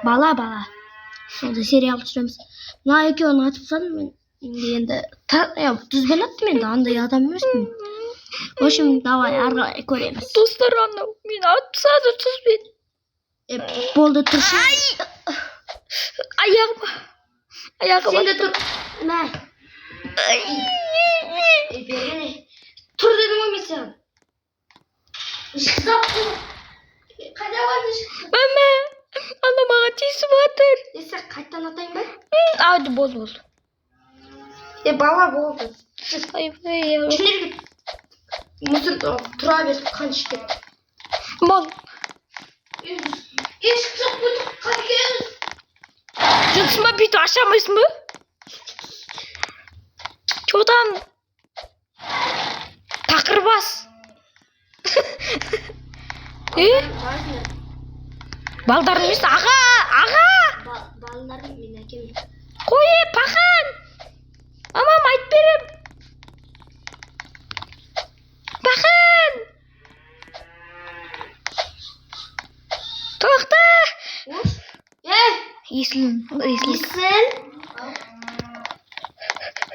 Бала. Сонда сериал түсіреміз. Мына екеуін атып тастадым мен. Енді түзбен аттым енді, андай адам емеспін. В общем, давай ары қарай көреміз. Достар, анау мені атып тастады тұзбен. Болды, тұршы. Аяғым. Сен де тұр. Мә. Тұр дедім ғой мен саған. Қайда барды? Мама, ана маған тиісіп жатыр. Сен қайттан атайын ба? Ады болды. Бала болды. Айбай. Жүнерге мұзыр тұра беріп қан ішкет. Бол. Ешкі жоқ бұйты қайтеміз. Жынсын ба бүйтіп ашамайсың ба? Чодан. Тақырбас. Балдарын емес, аға. Балалардың мен әкем. Қой, пахан. Мамам айтып берем. Пахан. Тоқта. Есіл.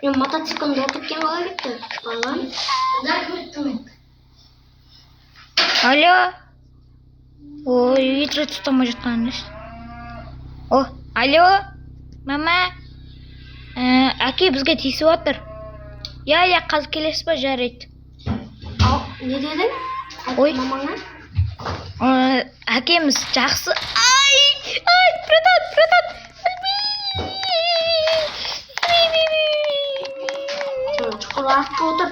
Мен мотоциклімді отырып кен қала кетті. Балам. Алло. Ой, ветрі тұстамай жатқан емес. О, алло. Мама. Әке бізге тиісіп отыр. Я, қазір келесіз ба, жарайды. Не дедің? Ой. Мамаңа? Әкеміз жақсы. Ай, братан. Чұқыр артқа отыр.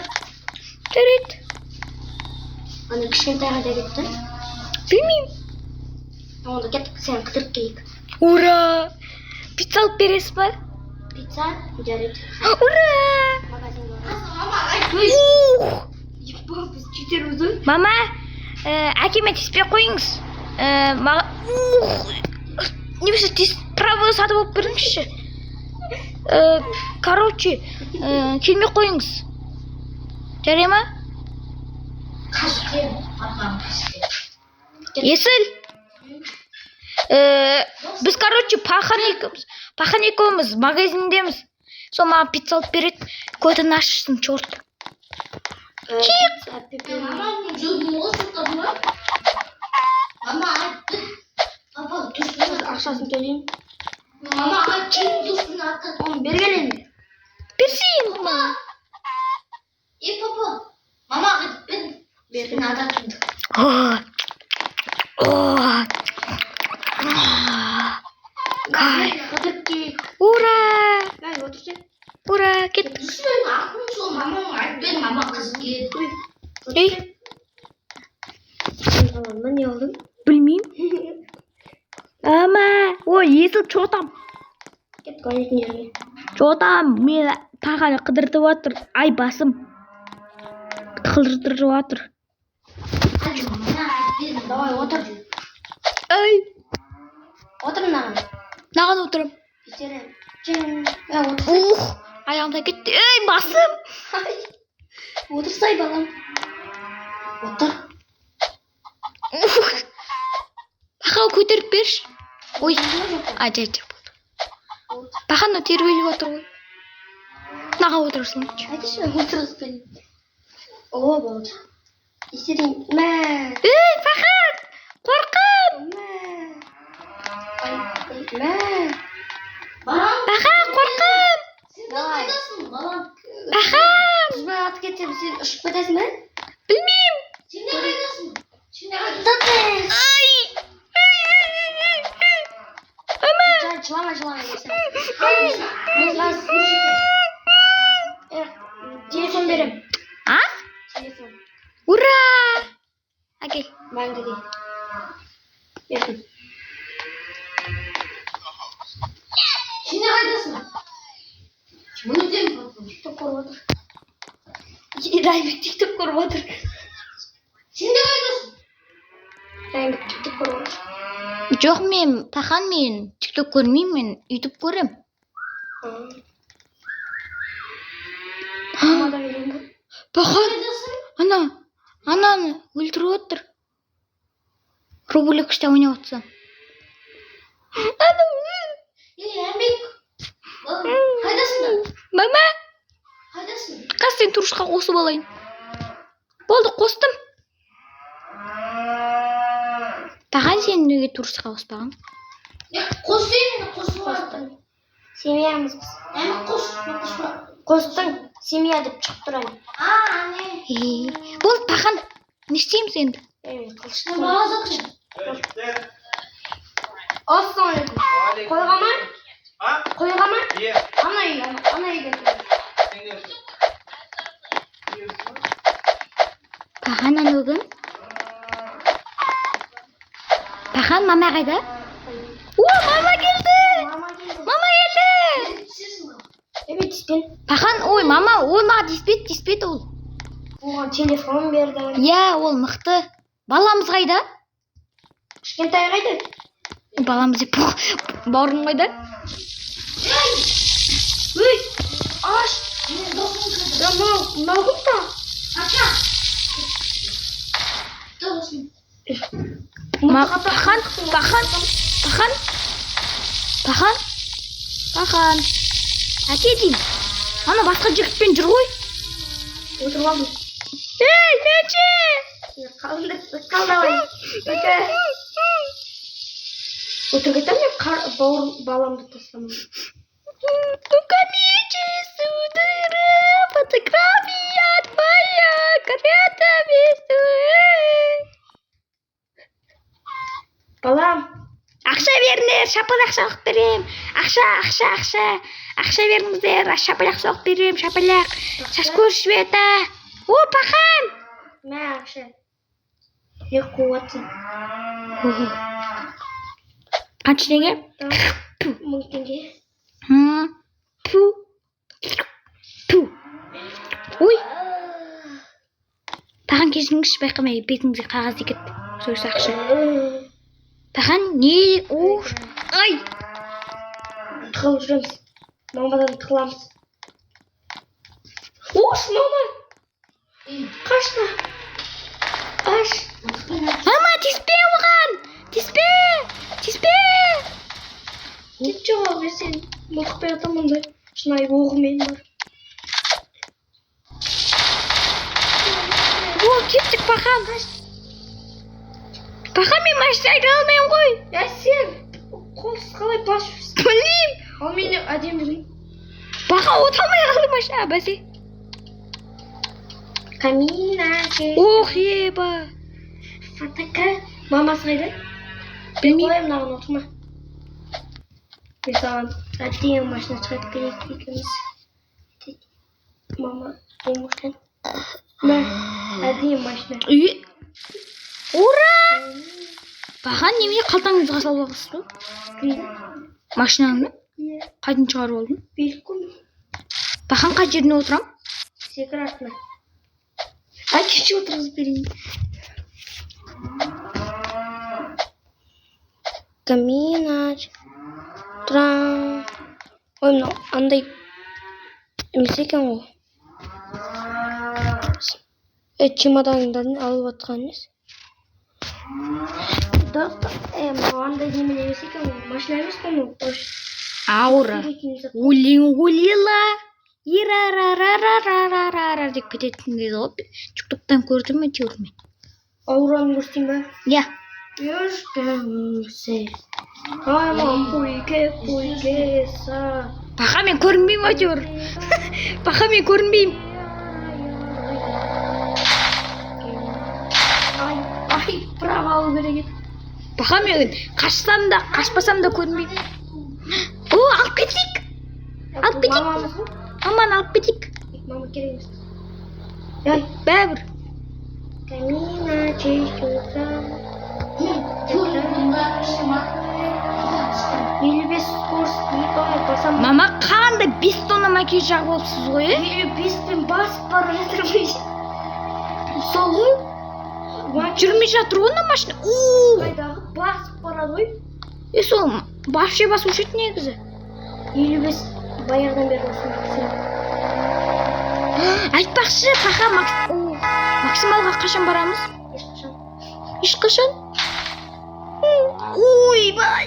Жарайды. Аны кішкентайға да кетті. Білмеймін. Онда кеттік, сен қыдырып келейік. Ура! Пицца алып бересіз ба? Пицца? Жарайды. Ура! Біз жетерміз ғой? Мама, әкеме тиіспей қойыңыз. Немесе правый сатып алып беріңізші. Короче, келмей қойыңыз. Жарай ма? Есіл. Біз, короче, пахан екеуміз магазиндеміз. Сол маған пицца алып береді. Көтін ашсын, чорт. Чиқ. Маманың жүзін осы ұқтады ма? Мама айтты. Папа, дүшпен ақшасын төлейін. Мама айтты, дүшпен атты. Оны берген енді. Берсейін, мама. Папа. Мама айтты. Берген адатымды. Ура! Бәй, отырсен. Ура, кеттік. Дүшпен ақын сол маманың айтпен мама қыз келді. Ей, Мен не алдым? білмеймін. Ама, ой, есіл чотам. Кет қойнетін жерге. Чотам, мен пағаны қыдыртып отыр. Ай, басым. Қыдыртып отыр. Давай, отыр. Ай, Отыр мынаған. наған отырым? Бетерем. Отырсай. Аяғымда кетті. Ей, басым. Отырсай, балам. Отыр. Пақа көтеріп берші. Ой, ажайчық болды. Пақаны тербеліп отыр ғой. Наға отырсың. Айтышы, отырсын. О, болды. Есерейін. Мә. Ей, Пақан, қорқым. Мә. Пақан, қорқым. Сен қайдасың, балам? Пақан. Қызбай аты кетсем, сен ұшып кетесің бе? Білмеймін. Сен не қайдасың? Ай! Жылама. Телефон берем. А? Телефон. Ура! Әкел. Мәңгі де. Бердім. Сен не қайдасың? Өтем. Тикток көріп отыр. Райбек тикток көріп отыр. Сен не қайдасың? Райбек тикток көріп отыр. Жоқ, мен, Пақан, мен тикток көрмеймін, мен ютуб көрем. Пақан, ананы өлтіріп отыр. Роблокста ойнап отсам. сен тұрышқа қосып алайын. Болды, қостым. Пахан, сен неге тұрышқа қоспаған? Қостың. Семьямыз біз. Қостың. Семья деп шығып тұрайын. Болды, Пахан. Не істейміз енді? Ассалаумағалейкум. Қойға ма? Қойға ма? Ана үйге. Пахан, анығын? Пахан, мама қайда? Мама келді! Тиспен. Пахан, мама, маған тиспет ол. Оған телефон берді. Иә, ол мықты. Баламыз қайда? Кішкентай қайда? Баламыз деп бауырым қайда? Аш! Мынау кім та? Пахан. Әке дейм. Ана басқа жігітпен жүр ғой. Отырып алдым. Нәже! Қалдабай. Отыр кетем мен баламды тастамын. Нәже, судыры, фотография твоя, когда-то весной. Балам. Ақша беріңдер, шапалақ соғып берем. Ақша беріңіздер, шапалақ соғып берем, шапалақ. Шашкөр швета. Пахан! Мә ақша. Не қуатсың? Қанша теңге? 1000 теңге. Пахан, кешіріңізші, байқамай бетіңізге қағаз кетті. Сөз ақша. Пахан, не? Ай! Тығылып жүреміз. Мамадан тығыламыз. Мама! Қашты. Аш. Мама, тиспе оған! Тиспе! Кет жоғал сен. Мылтықпен атамын да. Шынай оғымен бар. Кеттік, Пахан. Пахан, мен машина айта алмайым ғой. Сен қолсыз қалай басып жүрсің? Білмеймін. Ал мені әдемірін. Пахан, отырмай қалды машина, бәсе. Камина. Еба. Фатака. Мамасы қайда? Білмеймін. Қойым нағын отырма. Мен саған әдемі машина шығарып берейік екеуміз. Мама, помощен. Мә, әдемі машина. Ура! Пахан, немене қалтаңызға салып алғысыз ба? Машинаңды? Қайдан шығарып алдың? Берік қой. Пахан, қай жеріне отырам? Секір артына. Кеше отырғызып берейін. Каминач. Тран. Мынау андай емес екен ғой. Чемоданыңдан алып атқан емес. Мынау андай немен емес екен ғой. Машина емес қой мынау. Аура. Улила. Ирарарарарарарар деп кететін дейді ғой. Тиктоктан көрдім ме, теорме? Аураны көрсетейін ба? Иә. Ешкімсе. Аман қойке са. Пахан, мен көрінбеймін әйтеуір. Пахан, мен көрінбеймін. Ай, бірақ алу керек еді. Пахан, мен қашсам да, қашпасам да көрінбеймін. Алып кетейік. Маманы алып кетейік. Мама керек емес. Бәрібір. Камина, чешута. 55 курс, басам. Мама, қандай 5 тонна макияж жағып алыпсыз ғой, 55-пен басып бара жатырмыз. Сол ғой? Жүрмей жатыр ғой на машина. Қайдағы басып барады ғой? Сол вообще басушы еді негізі. 55 баяғыдан бері осыны қысым. Айтпақшы, Пахан, максималға қашан барамыз? Ешқашан? Ойбай!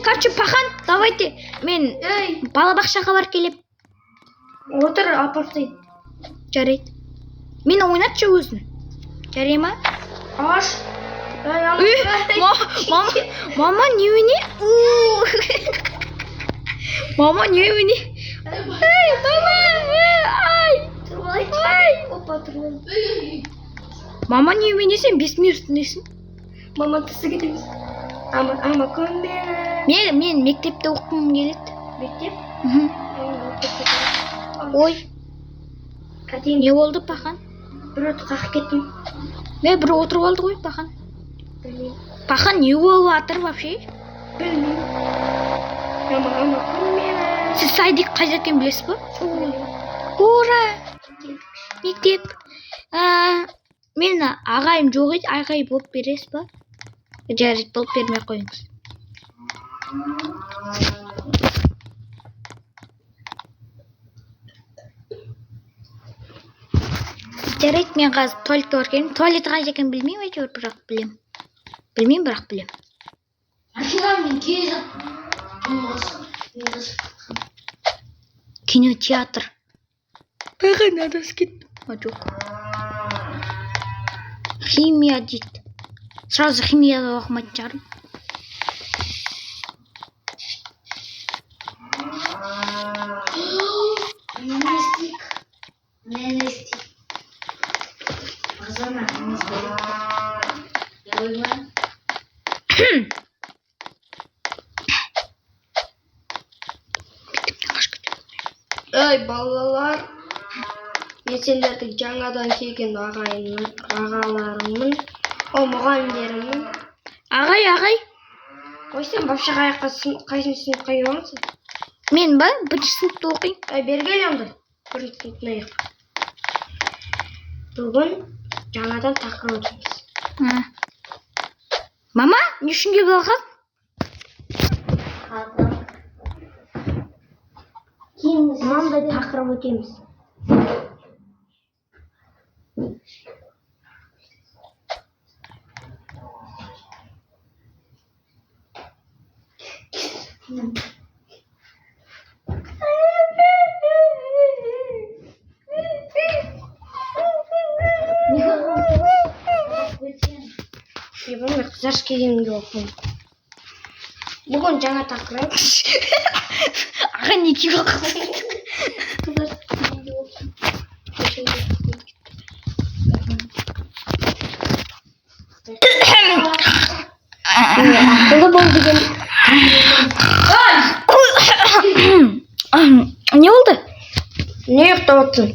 Короче, Пахан, давайте мен балабақшаға барып келем. Отыр, апа істейді. Жарайды. Мені ойнатшы өзін. Жарай ма? Аш. Мама немене? Мама немене? Ай, мама! Ай! Опа, тұрмын. Мама немене сен 5 минут үстіндесің? Мама тысы кетеміз. Ама көмбені. Мен мектепте оқығым келеді. Мектеп? Ой, Кәтейін. не болды Пахан? Бір өті қақып кеттім. Бір отырып алды ғой Пахан. Білмеймін. Пахан не болып жатыр вообще? Білмеймін. Ама көмбені. Сіз садик қайда екенін білесіз ба? Ура! Мектеп. Мен ағайым жоқ еді, ағай болып бересіз ба? Жарайды, болып бермей қойыңыз. Жарайды, мен қазір туалетке барып келемін. Туалет қайда екенін білмеймін, әйтеуір бірақ білемін. Білмеймін, бірақ білемін. Ашылам мен келіп. Кинотеатр. Пахан адасып кеттім. Жоқ. Химия дейді. Сразу химияда оқымайтын шығармын. Не істейік. Азана, не істейік. Ой, балалар. Мен сендердің жаңадан келген ағаларымын. Мұғалімдерімін. Ағай. Ой, сен вообще қайсың сыныпқа келесің? Мен ба? Бірінші сыныпта оқимын. Бері кел онда. Бірінші сыныптан аяқ. Бүгін жаңадан тақырып өтеміз. Мама, не үшін келіп алған? Мынандай тақырып өтеміз. Мен жас кезеңімде оқимын. Бүгін жаңа тақырып. Аға не киіп алған? Ақылы бол деген. Не болды? Не ұйықтап отырсың?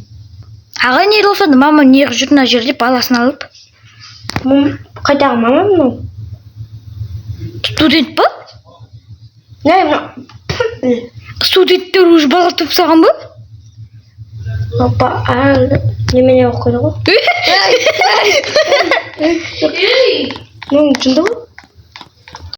Аға не болсады? Мама неғып жүр мына жерде баласын алып? Қайдағы мама мынау? Студент па? Студенттер уже бала тапсаған ба? Опа, немене оқиды ғой? Мынау жынды ғой?